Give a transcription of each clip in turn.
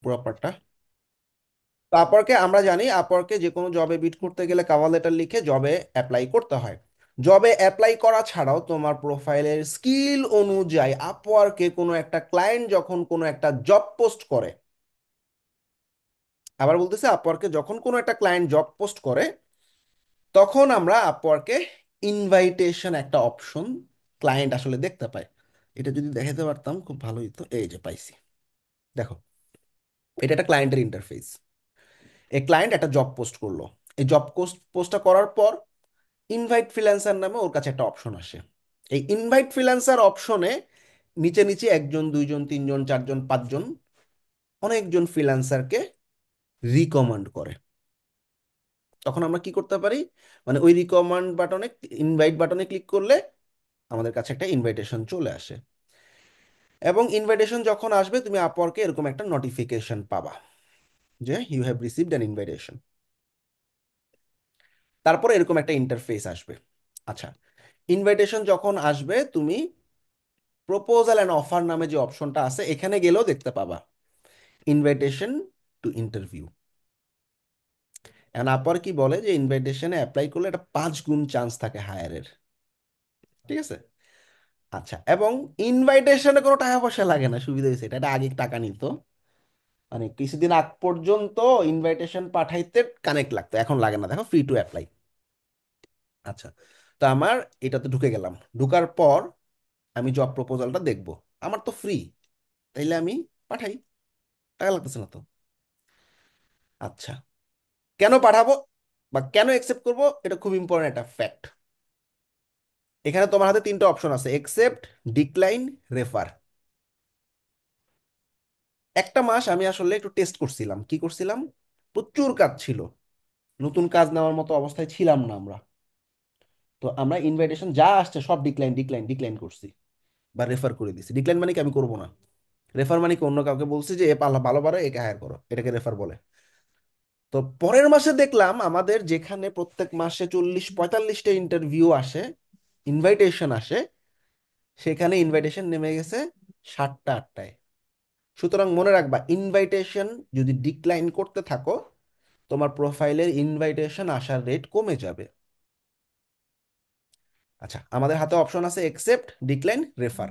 পুরো পার্টটা। তো আপওয়ার্কে আমরা জানি, আপওয়ার্কে যে কোনো জবে বিট করতে গেলে কভার লেটার লিখে জবে অ্যাপ্লাই করতে হয়। জবে অ্যাপ্লাই করা ছাড়াও তোমার প্রোফাইলের স্কিল অনুযায়ী আপওয়ার্কে কোনো একটা ক্লায়েন্ট যখন কোনো একটা জব পোস্ট করে, আবার বলতেছে আপওয়ার্কে যখন কোনো একটা ক্লায়েন্ট জব পোস্ট করে, তখন আমরা আপওয়ার্কে ইনভাইটেশন একটা অপশন ক্লায়েন্ট আসলে দেখতে পায়। এটা যদি দেখাতে পারতাম খুব ভালো হতো। এই যে পাইছি, দেখো, এটা একটা ক্লায়েন্টের ইন্টারফেস। এই ক্লায়েন্ট একটা জব পোস্ট করলো। এই জব পোস্টটা করার পর ইনভাইট ফ্রিল্যান্সার নামে ওর কাছে একটা অপশন আসে। এই ইনভাইট ফ্রিল্যান্সার অপশনে নিচে নিচে একজন, দুইজন, তিনজন, চারজন, পাঁচজন, অনেকজন ফ্রিল্যান্সারকে রিকমেন্ড করে। তখন আমরা কি করতে পারি, মানে ওই রিকমেন্ড বাটনে, ইনভাইট বাটনে ক্লিক করলে আমাদের কাছে একটা ইনভাইটেশন চলে আসে। এবং ইনভাইটেশন যখন আসবে তুমি আপওয়ার্কে এরকম একটা নোটিফিকেশন পাবা যে you have received an invitation. তারপরে এরকম একটা ইন্টারফেস আসবে। আচ্ছা, ইনভাইটেশন যখন আসবে তুমি প্রপোজাল অ্যান্ড অফার নামে যে অপশনটা আছে এখানে গেলেও দেখতে পাবা ইনভাইটেশন টু ইন্টারভিউ। এখন আপর কি বলে যে ইনভাইটেশনে অ্যাপ্লাই করলে একটা 5 গুণ চান্স থাকে হায়ারের। ঠিক আছে। আচ্ছা, এবং ইনভাইটেশনে কোনো টাকা পয়সা লাগে না, সুবিধা হয়েছে এটা। এটা আগে টাকা নিত, মানে কিছুদিন আগ পর্যন্ত ইনভাইটেশন পাঠাইতে কানেক্ট লাগতো, এখন লাগে না, দেখো ফ্রি টু অ্যাপ্লাই। আচ্ছা, তো আমার এটাতে ঢুকে গেলাম। ঢুকার পর আমি জব প্রপোজালটা দেখব। আমার তো ফ্রি, তাইলে আমি পাঠাই, টাকা লাগতেছে না তো। আচ্ছা, কেন পাঠাবো বা কেন অ্যাকসেপ্ট করব, এটা খুব ইম্পর্টেন্ট একটা ফ্যাক্ট। এখানে তোমার হাতে তিনটা অপশন আছে, অ্যাকসেপ্ট, ডিক্লাইন, রেফার। একটা মাস আমি আসলে একটু টেস্ট করছিলাম। কি করছিলাম, প্রচুর কাজ ছিল, নতুন কাজ নেওয়ার মতো অবস্থায় ছিলাম না আমরা। তো আমরা ইনভাইটেশন যা আসছে সব ডিক্লাইন ডিক্লাইন ডিক্লাইন করছি বা রেফার করে দিছি। ডিক্লাইন মানে কি, আমি করবো না। রেফার মানে কি, অন্য কাউকে বলছি যে এ পাল্লা ভালো পারে, একে হায়ার করো, এটাকে রেফার বলে। তো পরের মাসে দেখলাম আমাদের যেখানে প্রত্যেক মাসে 40-45টা ইন্টারভিউ আসে, ইনভাইটেশন আসে, সেখানে ইনভাইটেশন নেমে গেছে 7টা 8টায়। সুতরাং মনে রাখবা, ইনভাইটেশন যদি ডিক্লাইন করতে থাকো তোমার প্রোফাইলের ইনভাইটেশন আসার রেট কমে যাবে। আচ্ছা, আমাদের হাতে অপশন আছে অ্যাকসেপ্ট, ডিক্লাইন, রেফার।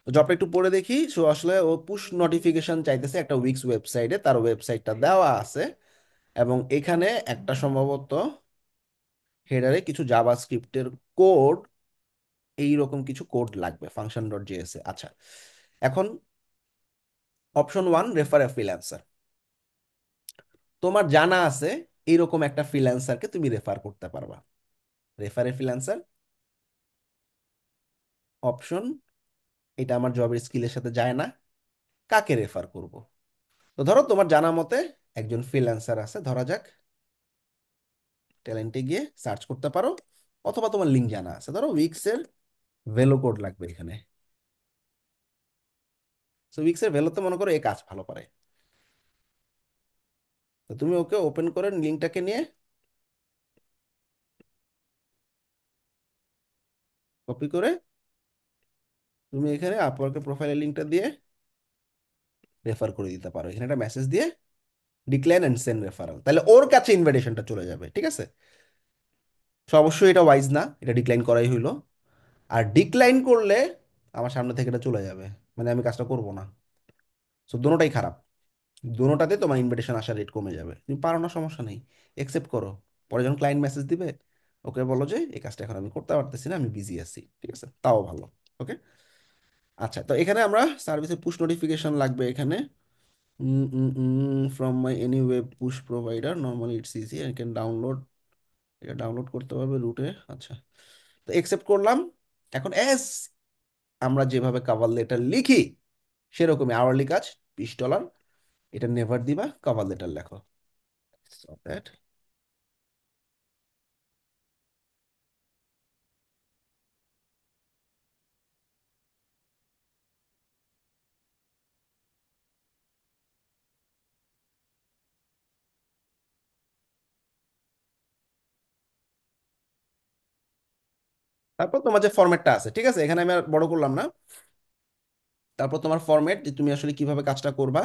জবটা একটু পড়ে দেখি। সো আসলে ও পুশ নোটিফিকেশন চাইতেছে একটা উইক্স ওয়েবসাইটে, তার ওয়েবসাইটটা দেওয়া আছে। এবং এখানে একটা সম্ভবত হেডারে কিছু জাভাস্ক্রিপ্টের কোড, এইরকম কিছু কোড লাগবে ফাংশন ডট জেএস এ। আচ্ছা, এখন অপশন 1, রেফার এ ফ্রিল্যান্সার। তোমার জানা আছে এইরকম একটা ফ্রিল্যান্সারকে তুমি রেফার করতে পারবা। রেফার এ ফ্রিল্যান্সার অপশন, এটা আমার জবের স্কিলের সাথে যায় না, কাকে রেফার করব। তো ধরো তোমার জানা মতে একজন ফ্রিল্যান্সার আছে, ধরা যাক, ট্যালেন্টে গিয়ে সার্চ করতে পারো, অথবা তোমার লিঙ্ক জানা আছে, ধরো উইক্সের ভেলো কোড লাগবে এখানে। সো উইক্সের ভেলোতে মনে করো এই কাজ ভালো পারে। তো তুমি ওকে ওপেন করে লিঙ্কটাকে নিয়ে কপি করে তুমি এখানে আপওয়ার্কের প্রোফাইলের লিঙ্কটা দিয়ে রেফার করে দিতে পারো। এখানে একটা মেসেজ দিয়ে ডিক্লাইন অ্যান্ড সেন্ড রেফারাল, তাহলে ওর কাছে ইনভিটেশনটা চলে যাবে। ঠিক আছে। সো অবশ্যই এটা ওয়াইজ না, এটা ডিক্লাইন করাই হইলো। আর ডিক্লাইন করলে আমার সামনে থেকে এটা চলে যাবে, মানে আমি কাজটা করব না। সো দোনোটাই খারাপ। দোনোটাতে তোমার ইনভিটেশন আসার রেট কমে যাবে। তুমি পারো না, সমস্যা নেই, একসেপ্ট করো। পরে যখন ক্লায়েন্ট মেসেজ দিবে ওকে বলো যে এই কাজটা এখন আমি করতে পারতেছি না, আমি বিজি আছি। ঠিক আছে, তাও ভালো। ওকে। আচ্ছা, তো এখানে আমরা সার্ভিসে পুশ নোটিফিকেশন লাগবে এখানে। From my any web push provider, normally it's easy, I can download. এটা ডাউনলোড করতে হবে রুটে। আচ্ছা, তো একসেপ্ট করলাম। এখন এস আমরা যেভাবে কভার লেটার লিখি সেরকমই আওয়ারলি কাজ, $20। এটা নেভার দিবা, কভার লেটার লেখো। So that, তারপর তোমার যে ফরম্যাটটা আছে, ঠিক আছে, এখানে আমি আর বড় করলাম না। তারপর তোমার ফরম্যাট, যে তুমি আসলে কিভাবে কাজটা করবা।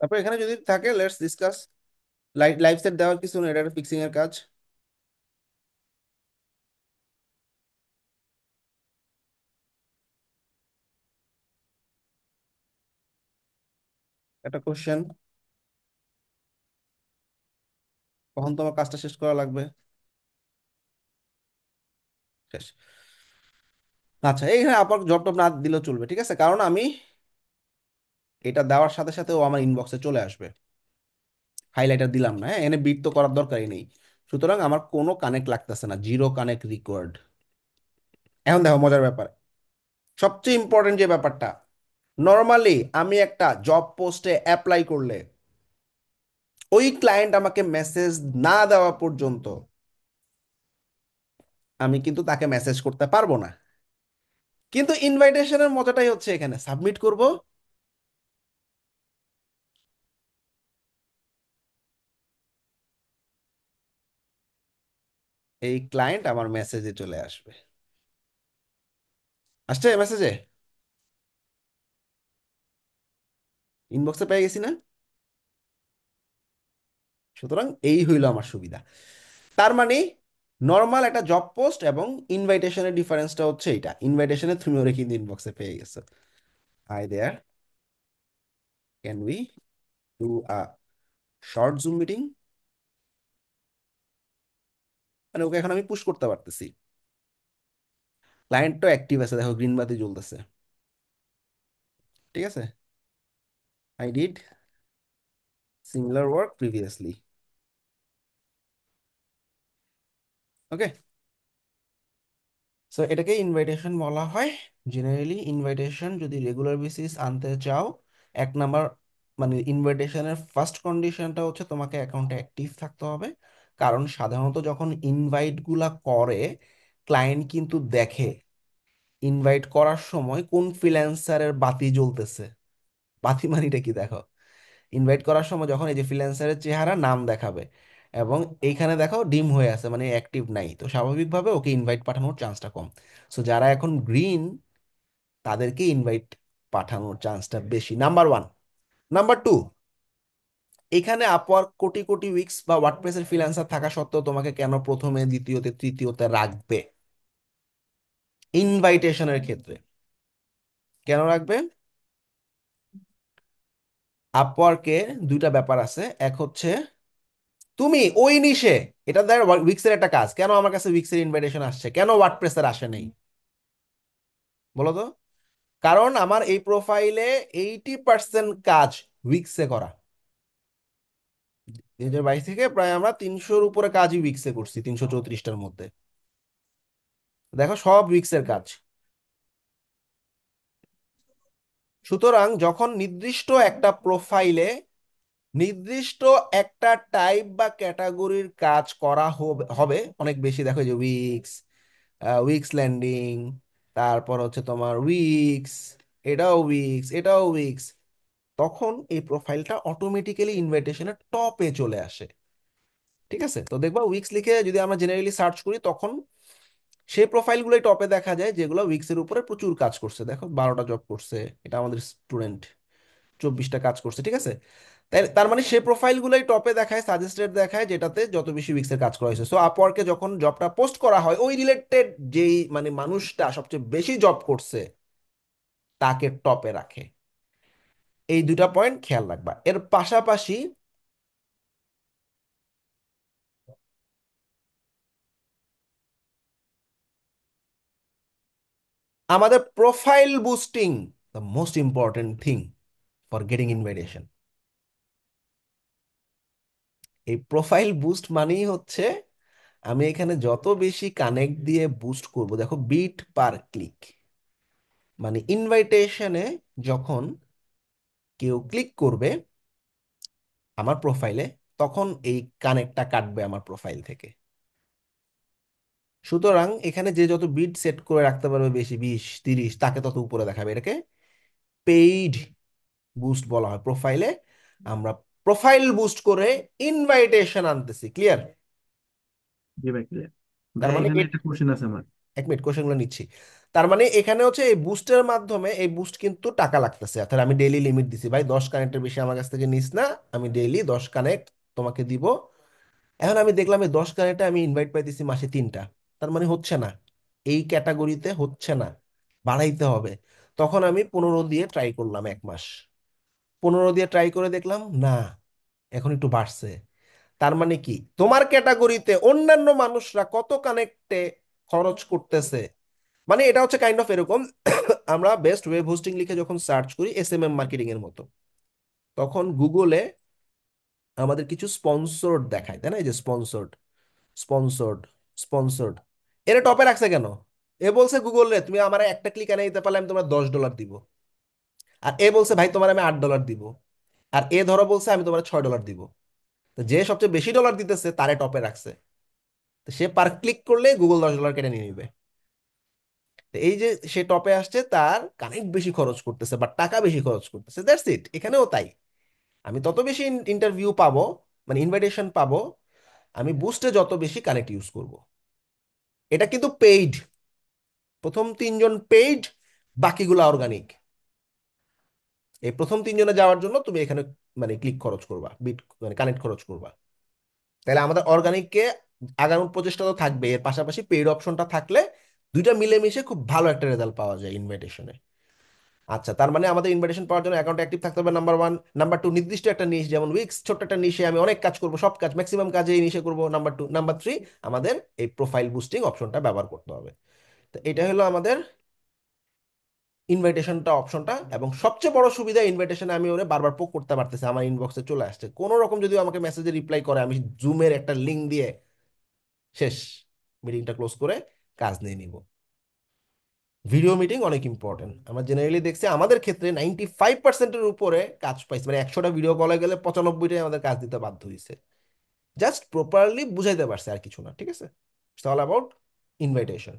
তারপর এখানে যদি থাকে লেটস ডিসকাস। লাইভ সেট দেওয়ার কিছু না, এটা ফিক্সিং এর কাজ। একটা কোশ্চেন, কখন তোমার কাজটা শেষ করা লাগবে? শেষ। আচ্ছা, এইখানে আবার জব টব না দিলেও চলবে, ঠিক আছে, কারণ আমি এটা দেওয়ার সাথে সাথে ও আমার ইনবক্সে চলে আসবে। হাইলাইটার দিলাম না, হ্যাঁ, এনে বিট তো করার দরকারই নেই। সুতরাং আমার কোনো কানেক্ট লাগতেছে না, জিরো কানেক্ট রিকোয়ার্ড। এখন দেখো মজার ব্যাপার, সবচেয়ে ইম্পর্টেন্ট যে ব্যাপারটা, নর্মালি আমি একটা জব পোস্টে অ্যাপ্লাই করলে ওই ক্লায়েন্ট আমাকে মেসেজ না দেওয়া পর্যন্ত আমি কিন্তু তাকে মেসেজ করতে পারবো না। কিন্তু ইনভাইটেশনের মজাটাই হচ্ছে এখানে সাবমিট করব, এই ক্লায়েন্ট আমার মেসেজে চলে আসবে। আসছে মেসেজে, ইনবক্সে পেয়ে গেছি না? সুতরাং এই হইলো আমার সুবিধা। তার মানে নর্মাল একটা জব পোস্ট এবং ইনভাইটেশনের ডিফারেন্সটা হচ্ছে এইটা, ইনভাইটেশনে তুমি ওরে কিন্তু ইনবক্সে পেয়ে গেছো। Hi there, can we do a short Zoom meeting, মানে ওকে এখন আমি পুশ করতে পারতেছি। ক্লায়েন্টও অ্যাক্টিভ আছে, দেখো গ্রিন বাতি জ্বলতেছে। ঠিক আছে, I did similar work previously. Okay, so এটাকে ইনভাইটেশন বলা হয়। জেনারেলি ইনভাইটেশন যদি রেগুলার বেসিস আনতে চাও, এক নাম্বার মানে ইনভাইটেশনের ফার্স্ট কন্ডিশনটা হচ্ছে তোমাকে অ্যাকাউন্টে অ্যাক্টিভ থাকতে হবে। কারণ সাধারণত যখন ইনভাইট গুলা করে, ক্লায়েন্ট কিন্তু দেখে ইনভাইট করার সময় কোন ফ্রিল্যান্সারের বাতি জ্বলতেছে। বাতি মানিটা কি দেখো, ইনভাইট করার সময় যখন এই যে ফ্রিল্যান্সারের চেহারা নাম দেখাবে এবং এইখানে দেখো ডিম হয়ে আছে মানে অ্যাক্টিভ নাই, তো স্বাভাবিকভাবে ওকে ইনভাইট পাঠানোর চান্সটা কম। সো যারা এখন গ্রিন, তাদেরকে ইনভাইট পাঠানোর চান্সটা বেশি, নাম্বার ওয়ান। নাম্বার টু, এখানে আপওয়ার্ক কোটি কোটি উইক্স বা ওয়ার্ডপ্রেসের ফ্রিল্যান্সার থাকা সত্ত্বেও তোমাকে কেন প্রথমে দ্বিতীয়তে তৃতীয়তে রাখবে ইনভাইটেশনের ক্ষেত্রে? কেন রাখবে? আপওয়ার্কে দুইটা ব্যাপার আছে, এক হচ্ছে তুমি ওই নিশে, এটা ধর উইক্সের একটা কাজ, কেন আমার কাছে উইক্সের ইনভাইটেশন আসছে, কেন ওয়ার্ডপ্রেসের আসে নাই, বলো তো? কারণ আমার এই প্রোফাইলে 80% কাজ উইক্সে করা। 2022 থেকে প্রায় আমরা 300-র উপরে কাজই উইক্সে করছি, 334টার মধ্যে। দেখো সব উইক্সের কাজ। সুতরাং যখন নির্দিষ্ট একটা প্রোফাইলে নির্দিষ্ট একটা টাইপ বা ক্যাটাগরির কাজ করা হবে হবে অনেক বেশি, দেখো এই যে উইক্স, উইক্স ল্যান্ডিং, তারপর হচ্ছে তোমার উইক্স, এটাও উইক্স, এটাও উইক্স, তখন এই প্রোফাইলটা অটোমেটিক্যালি ইনভাইটেশনের টপে চলে আসে। ঠিক আছে, তো দেখবা উইক্স লিখে যদি আমরা জেনারেলি সার্চ করি, তখন সেই প্রোফাইলগুলোই টপে দেখা যায় যেগুলো উইক্সের উপরে প্রচুর কাজ করছে। দেখো 12টা জব করছে, এটা আমাদের স্টুডেন্ট, 24টা কাজ করছে। ঠিক আছে, তাই তার মানে সেই প্রোফাইলগুলোই টপে দেখায়, সাজেস্টেড দেখায়, যেটাতে যত বেশি উইক্সের কাজ করা হয়েছে। সো আপওয়ার্কে যখন জবটা পোস্ট করা হয়, ওই রিলেটেড যেই মানে মানুষটা সবচেয়ে বেশি জব করছে তাকে টপে রাখে। এই দুটা পয়েন্ট খেয়াল রাখবা। এর পাশাপাশি আমাদের profile boosting, the most important thing for getting invitation. এই প্রোফাইল বুস্ট মানেই হচ্ছে আমি এখানে যত বেশি কানেক্ট দিয়ে বুস্ট করব, দেখো বিট পার ক্লিক, মানে ইনভাইটেশনে যখন কেউ ক্লিক করবে আমার প্রোফাইলে, তখন এই কানেক্টটা কাটবে আমার প্রোফাইল থেকে। সুতরাং এখানে যে যত বিট সেট করে রাখতে পারবে বেশি, 20 30, তাকে তত উপরে দেখাবে। এটাকে পেইড বুস্ট বলা হয়। প্রোফাইলে আমরা প্রোফাইল বুস্ট করে ইনভাইটেশন আনতেছি, ক্লিয়ার? জি ভাই, ক্লিয়ার। তার ভাই মানে এখানে একটা কোশ্চেন আছে আমার। এক মিনিট, কোশ্চেনগুলো নিচ্ছি। তার মানে এখানে হচ্ছে এই বুস্টের মাধ্যমে, এই বুস্ট কিন্তু টাকা লাগতেছে। তাহলে আমি ডেইলি লিমিট দিছি, ভাই 10 কানেক্টের বেশি আমার কাছ থেকে নিস না, আমি ডেইলি 10 কানেক্ট তোমাকে দিব। এখন আমি দেখলাম এই 10 কানেক্টে আমি ইনভাইট পাইতেছি মাসে 3টা। তার মানে হচ্ছে না, এই ক্যাটাগরিতে হচ্ছে না, বাড়াইতে হবে। তখন আমি 15 দিয়ে ট্রাই করলাম 1 মাস। 15 দিয়ে ট্রাই করে দেখলাম না, এখন একটু বাড়ছে। তার মানে কি, তোমার ক্যাটাগরিতে অন্যান্য মানুষরা কত কানেক্টে খরচ করতেছে। মানে এটা হচ্ছে কাইন্ড অফ এরকম, আমরা বেস্ট ওয়েব হোস্টিং লিখে যখন সার্চ করি এসএমএম মার্কেটিং এর মতো, তখন গুগলে আমাদের কিছু স্পন্সর্ড দেখায়, তাই না? এই যে স্পন্সর্ড, স্পন্সর্ড, স্পন্সর্ড, এরা টপে রাখছে কেন? এ বলছে গুগল রে, তুমি আমার একটা ক্লিক এনে দিতে পারলে আমি তোমার $10 দিব। আর এ বলছে ভাই তোমার আমি $8 দিব। আর এ ধরো বলছে আমি তোমার $6 দিব। তো যে সবচেয়ে বেশি ডলার দিতেছে তারে টপে রাখছে। তো সে পার ক্লিক করলে গুগল $10 কেটে নিয়ে নিবে। তো এই যে সে টপে আসছে, তার কানেক্ট বেশি খরচ করতেছে বা টাকা বেশি খরচ করতেছে, দ্যাটস ইট। এখানেও তাই, আমি তত বেশি ইন্টারভিউ পাবো, মানে ইনভাইটেশন পাবো, আমি বুস্টে যত বেশি কানেক্ট ইউজ করব। এটা কিন্তু পেইড, প্রথম 3জন পেইড, বাকিগুলো অর্গানিক। এই প্রথম 3জনে যাওয়ার জন্য তুমি এখানে মানে ক্লিক খরচ করবা, বিট মানে কানেক্ট খরচ করবা। তাহলে আমাদের অর্গানিককে আগানোর প্রচেষ্টা তো থাকবে, এর পাশাপাশি পেইড অপশনটা থাকলে দুইটা মিলেমিশে খুব ভালো একটা রেজাল্ট পাওয়া যায় ইনভাইটেশনে। আচ্ছা, তার মানে আমাদের ইনভাইটেশন পাওয়ার জন্য অ্যাকাউন্ট অ্যাক্টিভ থাকতে হবে, নাম্বার 1। নাম্বার 2, নির্দিষ্ট একটা নিশ, যেমন উইক্স ছোট্ট একটা নিশে আমি অনেক কাজ করব, সব কাজ ম্যাক্সিমাম কাজে এই নিশে করব। নাম্বার 2, নাম্বার 3, আমাদের এই প্রোফাইল বুস্টিং অপশনটা ব্যবহার করতে হবে। তো এটা হলো আমাদের ইনভাইটেশনটা অপশনটা। এবং সবচেয়ে বড় সুবিধা, ইনভাইটেশনে আমি ওরে বারবার পোক করতে পারতেছি, আমার ইনবক্সে চলে আসছে। কোনো রকম যদি আমাকে মেসেজে রিপ্লাই করে, আমি জুমের একটা লিঙ্ক দিয়ে শেষ, মিটিংটা ক্লোজ করে কাজ নিয়ে নিব। ভিডিও মিটিং অনেক ইম্পর্টেন্ট। আমরা জেনারেলি দেখছি আমাদের ক্ষেত্রে 95%-এর উপরে কাজ পাইছে, মানে 100টা ভিডিও কলে গেলে 95টাই আমাদের কাজ দিতে বাধ্য হয়েছে। জাস্ট প্রপারলি বুঝাইতে পারছে, আর কিছু না, ঠিক আছে? It's all about invitation.